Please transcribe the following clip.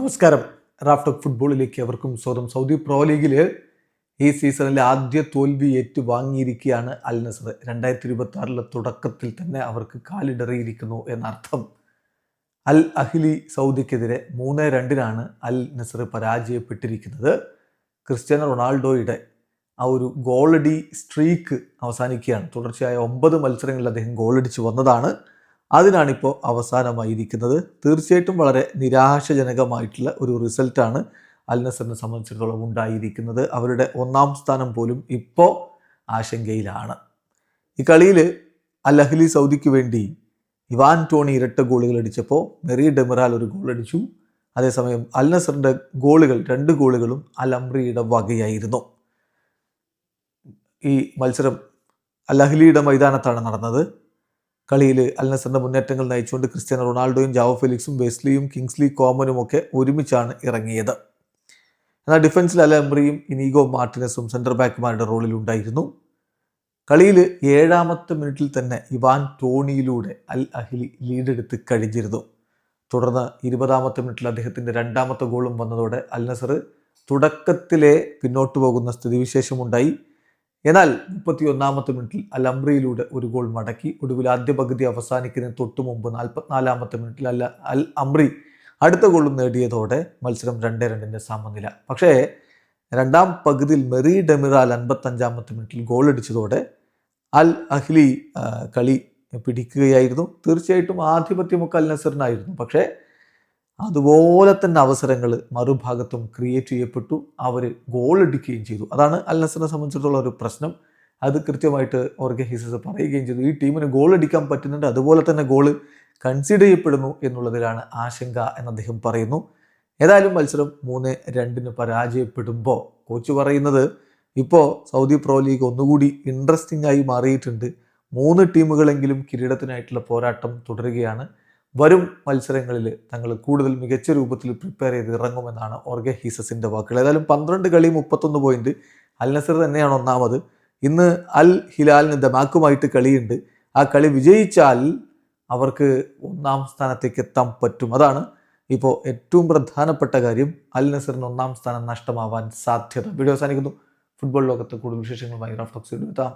നമസ്കാരം. റാഫ്റ്റോക്ക് ഫുട്ബോളിലേക്ക് അവർക്കും സ്വാഗതം. സൗദി പ്രോ ലീഗിൽ ഈ സീസണിലെ ആദ്യ തോൽവി ഏറ്റുവാങ്ങിയിരിക്കുകയാണ് അൽ നസർ. 2026 തുടക്കത്തിൽ തന്നെ അവർക്ക് കാലിടറിയിരിക്കുന്നു എന്നർത്ഥം. അൽ അഹ്ലി സൗദിക്കെതിരെ 3-2 അൽ നസർ പരാജയപ്പെട്ടിരിക്കുന്നത്. ക്രിസ്ത്യാനോ റൊണാൾഡോയുടെ ആ ഒരു ഗോളടി സ്ട്രീക്ക് അവസാനിക്കുകയാണ്. തുടർച്ചയായ 9 മത്സരങ്ങളിൽ അദ്ദേഹം ഗോളടിച്ച് വന്നതാണ്. അതിനാണിപ്പോൾ അവസാനമായിരിക്കുന്നത്. തീർച്ചയായിട്ടും വളരെ നിരാശാജനകമായിട്ടുള്ള ഒരു റിസൾട്ടാണ് അൽ നസറിനെ സംബന്ധിച്ചിടത്തോളം ഉണ്ടായിരിക്കുന്നത്. അവരുടെ 1ാം സ്ഥാനം പോലും ഇപ്പോൾ ആശങ്കയിലാണ്. ഈ കളിയിൽ അൽ അഹ്ലി സൗദിക്ക് വേണ്ടി ഇവാൻ ടോണി ഇരട്ട ഗോളുകൾ അടിച്ചപ്പോൾ മെറി ഡെമിറാൽ ഒരു ഗോൾ അടിച്ചു. അതേസമയം അൽ നസറിൻ്റെ ഗോളുകൾ 2 ഗോളുകളും അൽ അംറിയുടെ വകയായിരുന്നു. ഈ മത്സരം അൽ അഹ്ലിയുടെ മൈതാനത്താണ് നടന്നത്. കളിയിൽ അൽ നസറിൻ്റെ മുന്നേറ്റങ്ങൾ നയിച്ചുകൊണ്ട് ക്രിസ്ത്യാനോ റൊണാൾഡോയും ജാവോ ഫെലിക്സും വെസ്ലിയും കിങ്സ്ലി കോമനും ഒക്കെ ഒരുമിച്ചാണ് ഇറങ്ങിയത്. എന്നാൽ ഡിഫൻസിൽ അൽ അംറിയും ഇനീഗോ മാർട്ടിനസും സെൻറ്റർ ബാക്കുമാരുടെ റോളിലുണ്ടായിരുന്നു. കളിയിൽ 7ാമത്തെ മിനിറ്റിൽ തന്നെ ഇവാൻ ടോണിയിലൂടെ അൽ അഹ്ലി ലീഡെടുത്ത് കഴിഞ്ഞിരുന്നു. തുടർന്ന് 20ാമത്തെ മിനിറ്റിൽ അദ്ദേഹത്തിൻ്റെ 2ാമത്തെ ഗോളും വന്നതോടെ അൽ നസർ തുടക്കത്തിലെ പിന്നോട്ട് പോകുന്ന സ്ഥിതിവിശേഷമുണ്ടായി. എന്നാൽ 31ാമത്തെ മിനിറ്റിൽ അൽ അംറിയിലൂടെ ഒരു ഗോൾ മടക്കി. ഒടുവിൽ ആദ്യ പകുതി അവസാനിക്കുന്നതിന് തൊട്ടു മുമ്പ് 44ാമത്തെ മിനിറ്റിൽ അൽ അംറി അടുത്ത ഗോളും നേടിയതോടെ മത്സരം 2-2 സമനില. പക്ഷേ 2ാം പകുതിയിൽ മെറി ഡെമിറാൽ 55ാമത്തെ മിനിറ്റിൽ ഗോൾ അടിച്ചതോടെ അൽ അഹ്ലി കളി പിടിക്കുകയായിരുന്നു. തീർച്ചയായിട്ടും ആധിപത്യമൊക്കെ അൽ നസറിനായിരുന്നു. പക്ഷേ അതുപോലെ തന്നെ അവസരങ്ങൾ മറുഭാഗത്തും ക്രിയേറ്റ് ചെയ്യപ്പെട്ടു. അവർ ഗോൾ അടിക്കുകയും ചെയ്തു. അതാണ് അൽ നസറിനെ സംബന്ധിച്ചിടത്തോളം ഒരു പ്രശ്നം. അത് കൃത്യമായിട്ട് ഓർഗെ ഹീസസ് പറയുകയും ചെയ്തു. ഈ ടീമിന് ഗോൾ അടിക്കാൻ പറ്റുന്നുണ്ട്, അതുപോലെ തന്നെ ഗോൾ കൺസിഡർ ചെയ്യപ്പെടുന്നു എന്നുള്ളതിലാണ് ആശങ്ക എന്ന് അദ്ദേഹം പറയുന്നു. ഏതായാലും മത്സരം 3-2 പരാജയപ്പെടുമ്പോൾ കോച്ച് പറയുന്നത് ഇപ്പോൾ സൗദി പ്രോ ലീഗ് ഒന്നുകൂടി ഇൻട്രസ്റ്റിംഗ് ആയി മാറിയിട്ടുണ്ട്. 3 ടീമുകളെങ്കിലും കിരീടത്തിനായിട്ടുള്ള പോരാട്ടം തുടരുകയാണ്. വരും മത്സരങ്ങളിൽ തങ്ങൾ കൂടുതൽ മികച്ച രൂപത്തിൽ പ്രിപ്പയർ ചെയ്ത് ഇറങ്ങുമെന്നാണ് ഓർഗെ ഹീസസിൻ്റെ വാക്കുകൾ. ഏതായാലും 12 കളി 31 പോയിന്റ്. അൽ നസർ തന്നെയാണ് 1ാമത്. ഇന്ന് അൽ ഹിലാലിന് ദമാക്കുമായിട്ട് കളിയുണ്ട്. ആ കളി വിജയിച്ചാൽ അവർക്ക് 1ാം സ്ഥാനത്തേക്ക് എത്താൻ പറ്റും. അതാണ് ഇപ്പോൾ ഏറ്റവും പ്രധാനപ്പെട്ട കാര്യം. അൽ നസറിന് 1ാം സ്ഥാനം നഷ്ടമാവാൻ സാധ്യത. വീഡിയോ അവസാനിക്കുന്നു. ഫുട്ബോൾ ലോകത്ത് കൂടുതൽ വിശേഷങ്ങളുമായി റാഫ്റ്റോക്സ് എത്താം.